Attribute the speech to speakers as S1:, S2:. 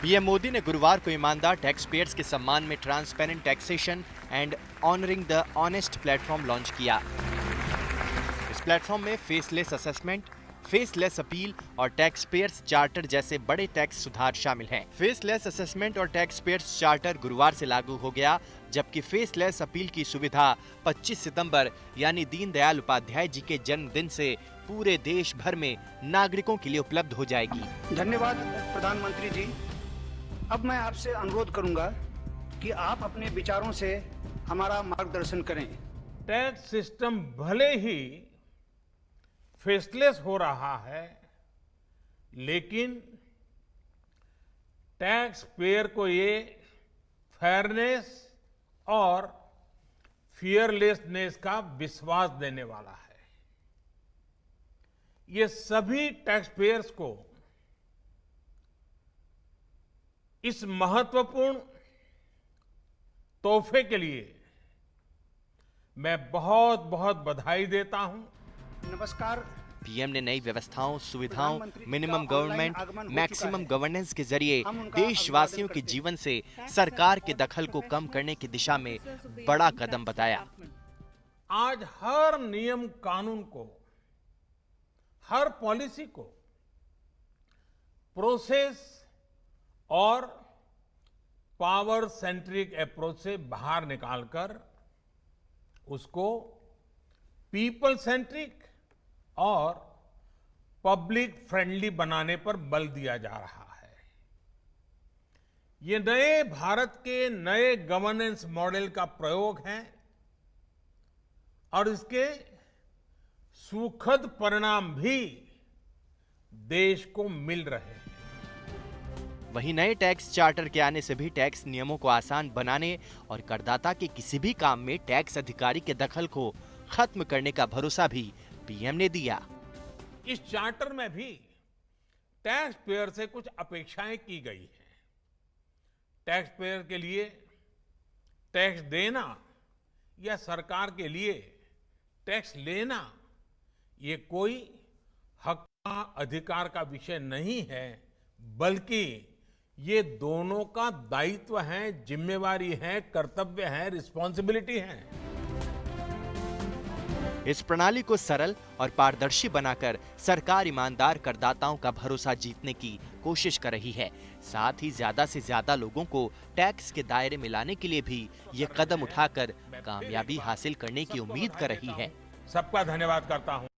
S1: PM Modi ने गुरुवार को ईमानदार टैक्स पेयर्स के सम्मान में transparent taxation and honouring the honest platform launch किया। इस प्लेटफॉर्म में फेसलेस असेसमेंट, फेसलेस अपील और टैक्स पेयर्स चार्टर जैसे बड़े टैक्स सुधार शामिल हैं। फेसलेस असेसमेंट और टैक्स पेयर्स चार्टर गुरुवार से लागू हो गया, जबकि फेसलेस अपील की सुविधा 25 सितंबर यानी दीनदयाल उपाध्याय जी के जन्मदिन से पूरे देश भर में नागरिकों के लिए उपलब्ध हो जाएगी।
S2: धन्यवाद प्रधानमंत्री जी। अब मैं आपसे अनुरोध करूंगा कि आप अपने विचारों से हमारा मार्गदर्शन करें।
S3: टैक्स सिस्टम भले ही फेसलेस हो रहा है, लेकिन टैक्स पेयर को ये फेयरनेस और फियरलेसनेस का विश्वास देने वाला है। ये सभी टैक्स पेयर्स को इस महत्वपूर्ण तोहफे के लिए मैं बहुत बहुत बधाई देता हूं।
S2: नमस्कार।
S1: पीएम ने नई व्यवस्थाओं, सुविधाओं, मिनिमम गवर्नमेंट, मैक्सिमम गवर्नेंस के जरिए देशवासियों के जीवन से सरकार के दखल को कम करने की दिशा में बड़ा कदम बताया।
S3: आज हर नियम कानून को, हर पॉलिसी को प्रोसेस और पावर सेंट्रिक अप्रोच से बाहर निकालकर उसको पीपल सेंट्रिक और पब्लिक फ्रेंडली बनाने पर बल दिया जा रहा है। ये नए भारत के नए गवर्नेंस मॉडल का प्रयोग है और इसके सुखद परिणाम भी देश को मिल रहे हैं।
S1: वहीं नए टैक्स चार्टर के आने से भी टैक्स नियमों को आसान बनाने और करदाता के किसी भी काम में टैक्स अधिकारी के दखल को खत्म करने का भरोसा भी पीएम ने दिया।
S3: इस चार्टर में भी टैक्स पेयर से कुछ अपेक्षाएं की गई हैं। टैक्स पेयर के लिए टैक्स देना या सरकार के लिए टैक्स लेना ये कोई हक का, अधिकार का विषय नहीं है, बल्कि ये दोनों का दायित्व है, जिम्मेवारी है, कर्तव्य है, रिस्पॉन्सिबिलिटी है।
S1: इस प्रणाली को सरल और पारदर्शी बनाकर सरकार ईमानदार करदाताओं का भरोसा जीतने की कोशिश कर रही है। साथ ही ज्यादा से ज्यादा लोगों को टैक्स के दायरे में लाने के लिए भी ये कदम उठाकर कामयाबी हासिल करने की उम्मीद कर रही है।
S3: सबका धन्यवाद करता हूं।